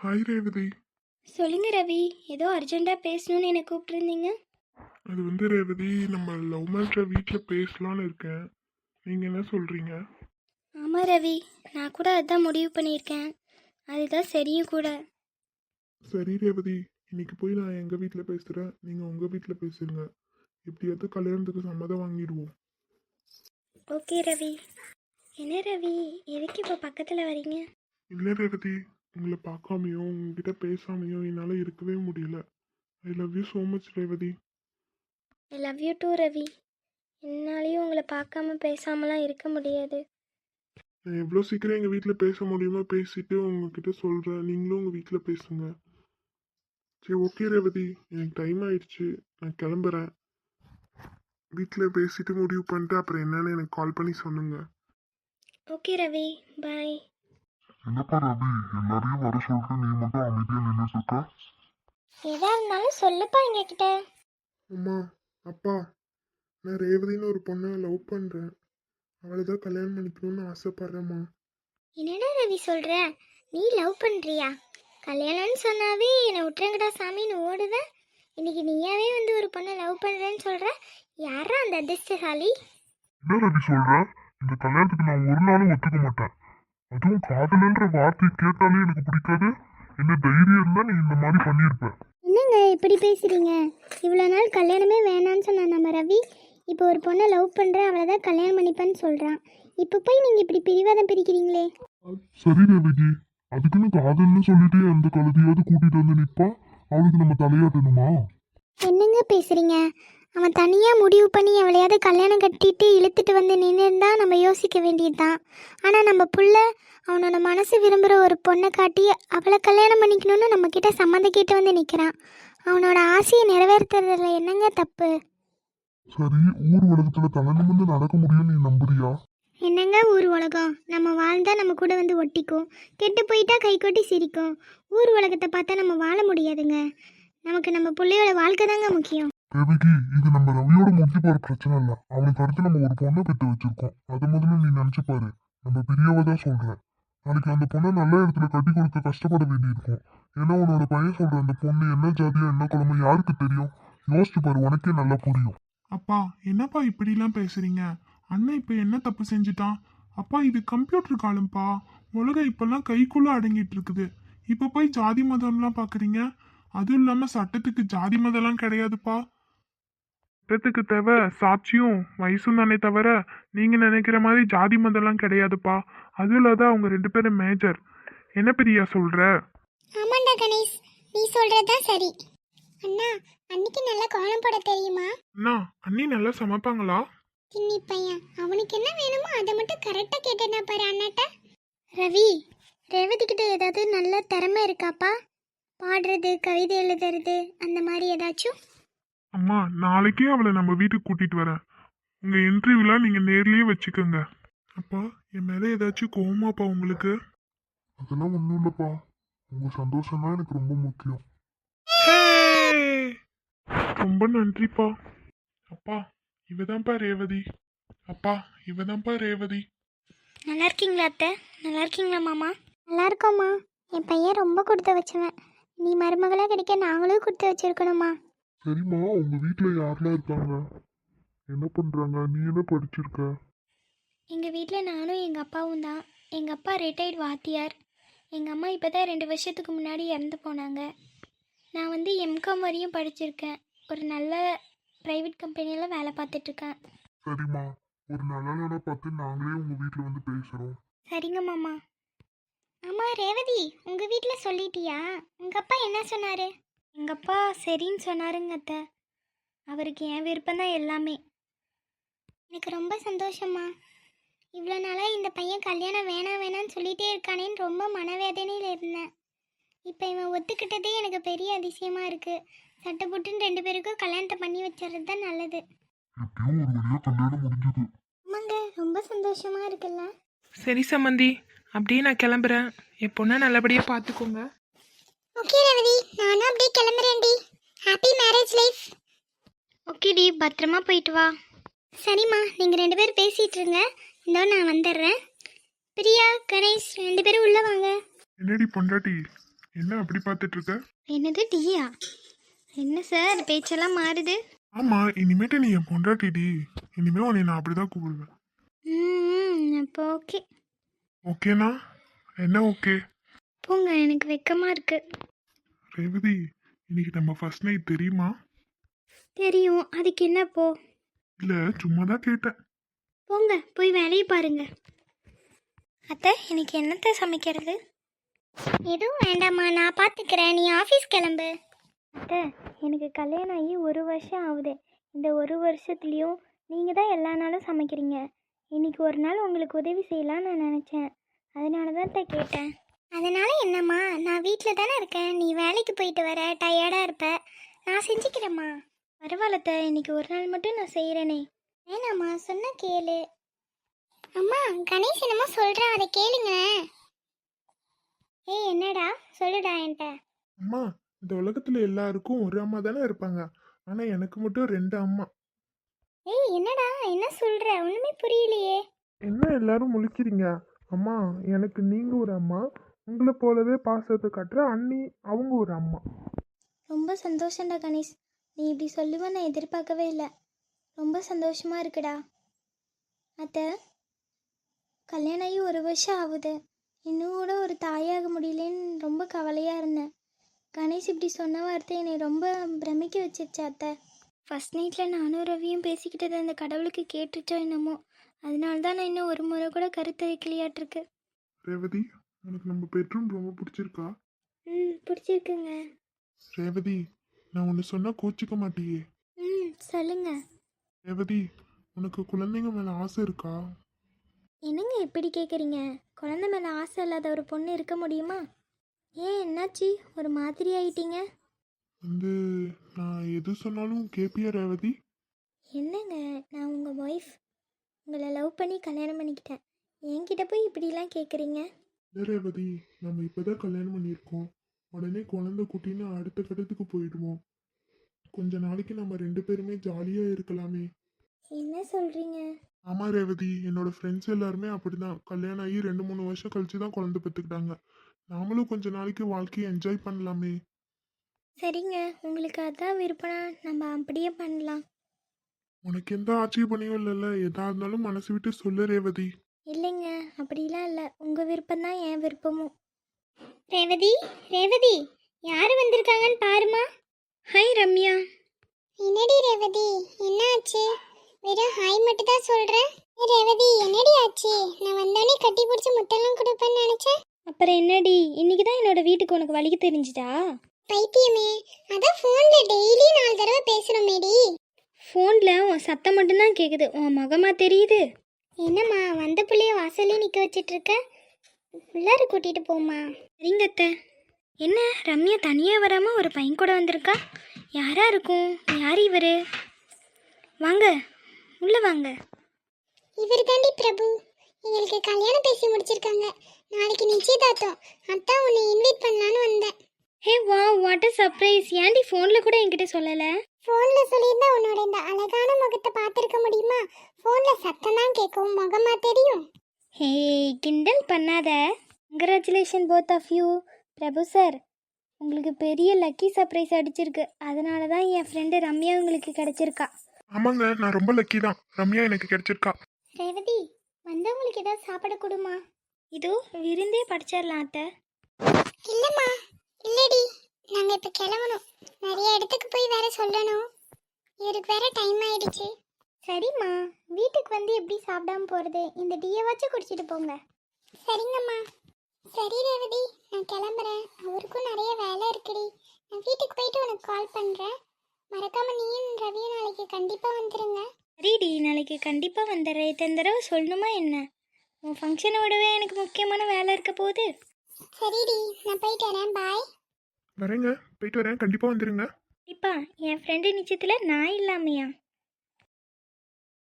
Hi Revathi. சொல்லுங்க ரவி, ஏதோ அர்ஜென்ட்டாக பேசணும்னு என்னை கூப்பிட்டுருந்தீங்க. அது ரேவதி, நம்ம லவ் மேட்ரை வீட்டில் பேசலான்னு இருக்கேன். நீங்கள் என்ன சொல்கிறீங்க? ஆமாம் ரவி, நான் கூட அதுதான் முடிவு பண்ணியிருக்கேன். அதுதான் சரியும் கூட. சரி ரேவதி, இன்னைக்கு போய் நான் எங்கள் வீட்டில் பேசுகிறேன், நீங்கள் உங்கள் வீட்டில் பேசுங்க. எப்படியாவது கல்யாணத்துக்கு சம்மதம் வாங்கிடுவோம். ஓகே ரவி. என்ன ரவி, எதுக்கு இப்போ பக்கத்தில் வரீங்க? இல்லை ரேவதி, உங்களை பார்க்காமையோ உங்ககிட்ட பேசாமையோ என்னால் இருக்கவே முடியல. I love you so much Revathi. I love you too Ravi. என்னாலையும் உங்களை பார்க்காம பேசாமலாம் இருக்க முடியாது. நான் எவ்வளோ சீக்கிரம் எங்கள் வீட்டில் பேச முடியுமோ பேசிட்டு உங்ககிட்ட சொல்கிறேன். நீங்களும் உங்கள் வீட்டில் பேசுங்க. சரி ஓகே ரேவதி, எனக்கு டைம் ஆயிடுச்சு, நான் கிளம்புறேன். வீட்டில் பேசிட்டு முடிவு பண்ணிட்டு அப்புறம் என்னன்னு எனக்கு கால் பண்ணி சொல்லுங்க. ஓகே ரவி, பாய். என்னப்பா ரவி, எல்லாரையும் வர சொல்லிட்டு நீ மட்டும் அமைதியாக நின்றுட்டு இருக்க? எதா இருந்தாலும் சொல்லுப்பா எங்ககிட்ட. அம்மா, அப்பா, நான் ரேவதின்னு ஒரு பொண்ணை லவ் பண்ணுறேன். அவளை தான் கல்யாணம் பண்ணிக்கணும்னு ஆசைப்பட்றேம்மா. என்னடா ரவி சொல்கிற? நீ லவ் பண்ணுறியா? கல்யாணம்னு சொன்னாவே என்னை விட்டுறங்கடா சாமின்னு ஓடுவேன். இன்னைக்கு நீயாவே வந்து ஒரு பொண்ணை லவ் பண்ணுறேன்னு சொல்கிற. யாரா அந்த அதிர்ஷ்டசாலி? என்ன ரவி சொல்ற? இந்த கல்யாணத்துக்கு நான் ஒரு நாளும் ஒத்துக்க மாட்டேன். அதுவும் காதல்ன்ற வார்த்தை கேட்டாலே எனக்கு பிடிக்காது. என்ன தைரியம் இருந்தா நீ இந்த மாதிரி பண்ணியிருப்ப. என்னங்க இப்படி பேசுகிறீங்க? இவ்வளோ நாள் கல்யாணமே வேணான்னு சொன்ன நம்ம ரவி இப்போ ஒரு பொண்ணை லவ் பண்ணுற, அவளை தான் கல்யாணம் பண்ணிப்பேன்னு சொல்கிறான். இப்போ போய் நீங்கள் இப்படி பிரிவாதம் பிரிக்கிறீங்களே. சரி ரவிஜி, அதுக்குன்னு காதல்னு சொல்லிட்டு அந்த கழுதையாவது கூட்டிட்டு வந்து நிற்பா. அவளுக்கு நம்ம தலையாட்டணுமா? என்னங்க பேசுகிறீங்க? அவன் தனியாக முடிவு பண்ணி அவளையாவது கல்யாணம் கட்டிட்டு இழுத்துட்டு வந்து நின்றுருந்தா நம்ம யோசிக்க வேண்டியது தான். ஆனால் நம்ம புள்ள அவனோட மனசு விரும்புகிற ஒரு பொண்ணை காட்டி அவளை கல்யாணம் பண்ணிக்கணும்னு நம்மக்கிட்ட சம்மந்தம் கேட்டு வந்து நிற்கிறான். அவனோட ஆசையை நிறைவேற்றுறதுல என்னங்க தப்பு? சரி, ஊர் உலகத்துல தலை நிமிர்ந்து நடக்க முடியும் நீ நம்புறியா? என்னங்க ஊர் உலகம்? நம்ம வாழ்ந்தா நம்ம கூட வந்து ஒட்டிக்கும், கெட்டு போயிட்டா கை கொட்டி சிரிக்கும். ஊர் உலகத்தை பார்த்தா நம்ம வாழ முடியாதுங்க. நமக்கு நம்ம பிள்ளையோட வாழ்க்கை தாங்க முக்கியம். தேவகி, இது நம்ம ரவியோட முடிஞ்சு போற பிரச்சனை இல்ல. அவனுக்கு அடுத்து நம்ம ஒரு பொண்ணை பெற்று வச்சிருக்கோம். அது முதல்ல நீ நினைச்சு பாரு. நம்ம பெரியவதான் சொல்றேன். நாளைக்கு அந்த பொண்ணை நல்ல இடத்துல கட்டி கொடுக்க கஷ்டப்பட வேண்டியிருக்கும். ஏன்னா உன்னோட பையன் சொல்ற அந்த பொண்ணு என்ன ஜாதியா என்ன குழம்பு யாருக்கு தெரியும்? யோசிச்சு பாரு, உனக்கே நல்லா புரியும். அப்பா, என்னப்பா இப்படிலாம் பேசுறீங்க? அண்ணன் இப்ப என்ன தப்பு செஞ்சுட்டான்? அப்பா, இது கம்ப்யூட்டர் காலம்ப்பா. உலகம் இப்பெல்லாம் கைக்குள்ள அடங்கிட்டு இருக்குது. இப்ப போய் ஜாதி மதம்லாம் பாக்குறீங்க. அதுவும் இல்லாம சட்டத்துக்கு ஜாதி மதம்லாம் கிடையாதுப்பா. சட்டத்துக்கு தேவை சாட்சியும் வயசும் தானே தவிர நீங்க நினைக்கிற மாதிரி ஜாதி மதம்லாம் கிடையாதுப்பா. அதுவும் இல்லாத அவங்க 2 பேரும் மேஜர். என்ன பிரியா சொல்ற? ஆமாண்டா கணேஷ், நீ சொல்றதுதான் சரி. அண்ணா, அன்னைக்கு நல்லா கோலம் போட தெரியுமா? அண்ணா, அண்ணி நல்லா சமைப்பாங்களா? தின்னி பையன், அவனுக்கு என்ன வேணுமோ அதை மட்டும் கரெக்டாக கேட்டேன்னா பாரு அண்ணாட்ட. ரவி, ரேவதி கிட்ட ஏதாவது நல்ல திறமை இருக்காப்பா? பாடுறது, கவிதை எழுதுறது, அந்த மாதிரி ஏதாச்சும்? அம்மா, நாளைக்கே அவளை நம்ம வீட்டுக்கு கூட்டிட்டு வரேன். உங்க இன்டர்வியூலாம் நீங்க நேர்லயே வச்சுக்கோங்க. அப்பா, என் மேல ஏதாச்சும் கோவமாப்பா உங்களுக்கு? அதெல்லாம் ஒண்ணும் இல்லப்பா. உங்க சந்தோஷம் தான் எனக்கு ரொம்ப முக்கியம். ரொம்ப நன்றிப்பா. அப்பா, இவதான்ப்பா ரேவதி. அப்பா, இவதான்ப்பா ரேவதி. நல்லா இருக்கீங்களா அத்தை? நல்லா இருக்கீங்களா மாமா? நல்லா இருக்கோம்மா. என் பையன் ரொம்ப கொடுத்து வச்சுவேன். நீ மருமகளாக கிடைக்க நாங்களும் கொடுத்து வச்சிருக்கணுமா? சரிம்மா, உங்க வீட்டுல யாரெல்லாம் இருக்காங்க? என்ன பண்றாங்க? நீ என்ன படிச்சிருக்க? எங்கள் வீட்டில் நானும் எங்கள் அப்பாவும் தான். எங்கள் அப்பா ரிட்டையர்ட் வாத்தியார். எங்கள் அம்மா இப்போ தான் 2 வருஷத்துக்கு முன்னாடி இறந்து போனாங்க. நான் வந்து எம்காம் வரையும் படிச்சிருக்கேன். ஒரு நல்ல ப்ரைவேட் கம்பெனியில் வேலை பார்த்துட்ருக்கேன். சரிம்மா, ஒரு நல்ல நாளா பார்த்து நாங்களே உங்க வீட்டுல வந்து பேசுறோம். சரிங்க மாமா. ஆமாம் ரேவதி, உங்கள் வீட்டில் சொல்லிட்டியா? உங்கள் அப்பா என்ன சொன்னார்? எங்கள் அப்பா சரின்னு சொன்னாருங்க அத்தை. அவருக்கு என் விருப்பம் தான் எல்லாமே. எனக்கு ரொம்ப சந்தோஷமா. இவ்வளோ நாளாக இந்த பையன் கல்யாணம் வேணாம் வேணான்னு சொல்லிகிட்டே இருக்கானேன்னு ரொம்ப மனவேதனையில் இருந்தேன். இப்போ இவன் ஒத்துக்கிட்டதே எனக்கு பெரிய அதிசயமாக இருக்குது. சட்டை போட்டுன்னு 2 பேருக்கும் கல்யாணத்தை பண்ணி வச்சுறது தான் நல்லது. எப்படியும் ஒரு வழியா கல்யாணம் முடிஞ்சது. ஆமாங்க, ரொம்ப சந்தோஷமாக இருக்குல்ல? சரி சம்மந்தி, அப்படியே நான் கிளம்புறேன். என் பொண்ணை நல்லபடியாக பார்த்துக்கோங்க. ஓகே ரேவதி, நானும் அப்படியே கிளம்புறேன்டி. Happy marriage life. ஓகேடி, பத்திரமா போயிட்டு வா. சரிம்மா, நீங்கள் 2 பேரும் பேசிகிட்டு இருங்க, இதோ நான் வந்துடுறேன். பிரியா, கணேஷ் 2 பேரும் உள்ளே வாங்க. என்னடி பொண்டாட்டி, என்ன அப்படி பார்த்துட்டு இருக்க? என்னது டீயா? என்ன சார் பேச்செல்லாம் மாறுது? ஆமா, இனிமேட்டு நீ என் பொண்டாட்டிடி. இனிமே உன்னை நான் அப்படிதான் கூப்பிடுவேன். அப்போ ஓகே. ஓகேனா? என்ன ஓகே? போங்க, எனக்கு வெக்கமாக இருக்கு. ரேவதி, இன்னைக்கு நம்ம ஃபர்ஸ்ட் நைட் தெரியுமா? தெரியும், அதுக்கு என்ன போ? இல்ல, சும்மா தான் கேட்டேன். போங்க, போய் வேலையை பாருங்க. அத்தை, எனக்கு என்னத்தை சமைக்கிறது? எதுவும் வேண்டாம்மா, நான் பார்த்துக்கிறேன். நீ ஆஃபீஸ் கிளம்பு. அத்தை, எனக்கு கல்யாணம் ஆகி 1 வருஷம் ஆகுது. இந்த 1 வருஷத்துலேயும் நீங்கள் தான் எல்லா நாளும் சமைக்கிறீங்க. இன்னைக்கு ஒரு நாள் உங்களுக்கு உதவி செய்யலாம்னு நான் நினச்சேன். அதனால தான் அத்தை கேட்டேன். அதனால என்னம்மா, நான் வீட்டில் தானே இருக்கேன். நீ வேலைக்கு போயிட்டு வர, டயர்டாக இருப்ப. நான் செஞ்சுக்கிறேம்மா. பரவாயில்லத்த, இன்னைக்கு ஒரு நாள் மட்டும் நான் செய்கிறேனே. வேணாம்மா, சொன்ன கேளு. அம்மா, கணேஷ் என்னமோ சொல்கிறான், அதை கேளுங்க. ஏய், என்னடா சொல்லுடா என்கிட்ட. அம்மா, இந்த உலகத்துல எல்லாருக்கும் ஒரு அம்மா தானே இருப்பாங்க. ஆனா எனக்கு மட்டும் 2 அம்மா. ஏய், என்னடா என்ன சொல்ற? ஒண்ணுமே புரியலையே. என்ன எல்லாரும் முழிக்கிறீங்க? அம்மா, எனக்கு நீங்க ஒரு அம்மா. உங்களை போலவே பாசத்தை காட்டுற அண்ணி, அவங்க ஒரு அம்மா. ரொம்ப சந்தோஷம்டா கணேஷ். நீ இப்படி சொல்லுவேன்னு நான் எதிர்பார்க்கவே இல்லை. ரொம்ப சந்தோஷமா இருக்குடா. அத்தை, கல்யாணம் ஆகி 1 வருஷம் ஆகுது. இன்னும் கூட ஒரு தாயாக முடியலன்னு ரொம்ப கவலையாக இருந்தேன். கணேஷ் இப்படி சொன்ன வார்த்தை என்னை ரொம்ப பிரமிக்க வச்சிருச்சு அத்தை. ஃபர்ஸ்ட் நைட்டில் நானும் ரவியும் பேசிக்கிட்டது அந்த கடவுளுக்கு கேட்டுச்சோ என்னமோ. அதனால தான் நான் இன்னும் ஒரு முறை கூட கருத்தரிக்கலையாட்டிருக்கு. ரேவதி, உனக்கு நம்ம பெட்ரூம் ரொம்ப பிடிச்சிருக்கா? பிடிச்சிருக்குங்க. ரேவதி, நான் ஒன்று சொன்னா கோச்சிக்க மாட்டியே? சொல்லுங்க. ரேவதி, உனக்கு குழந்தைங்க மேல ஆசை இருக்கா? என்னங்க இப்படி கேட்குறீங்க? குழந்தை மேலே ஆசை இல்லாத ஒரு பொண்ணு இருக்க முடியுமா? ஏன், என்னாச்சு? ஒரு மாதிரி ஆயிட்டீங்க. வந்து நான் எது சொன்னாலும் கேப்பியா ரேவதி? என்னங்க, நான் உங்கள் ஒய்ஃப். உங்களை லவ் பண்ணி கல்யாணம் பண்ணிக்கிட்டேன். என்கிட்ட போய் இப்படிலாம் கேட்குறீங்க? இல்லை ரேவதி, நம்ம இப்போதான் கல்யாணம் பண்ணியிருக்கோம். உடனே குழந்தை குட்டின்னு அடுத்த கட்டத்துக்கு போயிடுவோம். கொஞ்ச நாளைக்கு நம்ம 2 பேருமே ஜாலியாக இருக்கலாமே. என்ன சொல்கிறீங்க? ஆமாம் ரேவதி, என்னோட ஃப்ரெண்ட்ஸ் எல்லாருமே அப்படிதான் கல்யாணம் ஆகி 2-3 வருஷம் கழிச்சு தான் குழந்தை பெற்றுக்கிட்டாங்க. நாமளும் கொஞ்ச நாளைக்கு வாழ்க்கையை என்ஜாய் பண்ணலாமே. சரிங்க, உங்களுக்கு அதான் விருப்பம்னா நம்ம அப்படியே பண்ணலாம். உனக்கு எந்த ஆட்சேபனையும் இல்லைல்ல? எதா இருந்தாலும் மனசு விட்டு சொல்லு ரேவதி. இல்லைங்க, அப்படிலாம் இல்லை. உங்கள் விருப்பம் தான் என் விருப்பமும். ரேவதி, ரேவதி, யார் வந்திருக்காங்கன்னு பாருமா. ஹாய் ரம்யா. என்னடி ரேவதி, என்ன ஆச்சு? வெறும் ஹாய் மட்டும் தான் சொல்கிறேன். ரேவதி, என்னடி ஆச்சு? நான் வந்தோடனே கட்டி பிடிச்சி முட்டெல்லாம் கொடுப்பேன்னு நினச்சேன். அப்புறம் என்னடி, இன்னைக்கு தான் என்னோட வீட்டுக்கு உனக்கு வலிக்கு தெரிஞ்சுதா? பைத்தியமே, அதான் ஃபோனில் டெய்லி 4 தடவை பேசுகிறோமேடி. ஃபோனில் உன் சத்தம் மட்டும்தான் கேட்குது, உன் முகமா தெரியுது. என்னம்மா, வந்த பிள்ளைய வாசல்லே நிற்க வச்சிட்ருக்க? உள்ளார கூட்டிகிட்டு போம்மா. சரிங்க அத்தை. என்ன ரம்யா தனியாக வராமல் ஒரு பையன் கூட வந்திருக்கா? யாரா இருக்கும்? யார் இவர்? வாங்க, உள்ளே வாங்க. இவர் தாண்டி பிரபு. எங்களுக்கு கல்யாணம் பேசி முடிச்சிருக்காங்க. நாளைக்கு நிச்சயதார்த்தம். அதான் உன்னை இன்வைட் பண்ணலான்னு வந்தேன். ஹே வா, வாட் அ சர்ப்ரைஸ். ஏன்டி ஃபோனில் கூட என்கிட்ட சொல்லலை? ஃபோனில் சொல்லியிருந்தா உன்னோட இந்த அழகான முகத்தை பார்த்துருக்க முடியுமா? ஃபோனில் சத்தம் தான் கேட்கும், முகமா தெரியும். ஹே, கிண்டல் பண்ணாத. Congratulation both of you. Prabhu sir, உங்களுக்கு பெரிய லக்கி சர்ப்ரைஸ் அடிச்சிருக்கு. அதனால தான் என் ஃப்ரெண்டு ரம்யா உங்களுக்கு கிடைச்சிருக்கா. ஆமாங்க, நான் ரொம்ப லக்கி தான். ரம்யா எனக்கு கிடைச்சிருக்கா. ரேவதி, வந்தவங்களுக்கு ஏதாவது சாப்பிட கொடுமா. இதோ விருந்தே படிச்சிடலாம் அத்தை. இல்லைம்மா, இல்லடி, நாங்கள் இப்போ கிளம்பணும். நிறைய இடத்துக்கு போய் வேற சொல்லணும். இவருக்கு வேற டைம் ஆயிடுச்சு. சரிம்மா, வீட்டுக்கு வந்து எப்படி சாப்பிடாம போகிறது? இந்த டீயவாச்சும் குடிச்சிட்டு போங்க. சரிங்கம்மா. சரி ரேவதி, நான் கிளம்புறேன். அவருக்கும் நிறைய வேலை இருக்குடி. நான் வீட்டுக்கு போயிட்டு உனக்கு கால் பண்ணுறேன். மறக்காம நீயும் ரவியும் நாளைக்கு கண்டிப்பாக வந்துடுங்க. சரிடி, நாளைக்கு கண்டிப்பாக வந்துடுறேன். இத்தனை தடவை சொல்லணுமா என்ன? உன் ஃபங்க்ஷனை விடவே எனக்கு முக்கியமான வேலை இருக்க போகுது. சரிடி, நான் போயிட்டு வரேன். பாய். வரேங்க, போயிட்டு வரேன். கண்டிப்பாக வந்துடுங்க. இப்போ என் ஃப்ரெண்டு நிச்சயத்தில் நான் இல்லாமையா?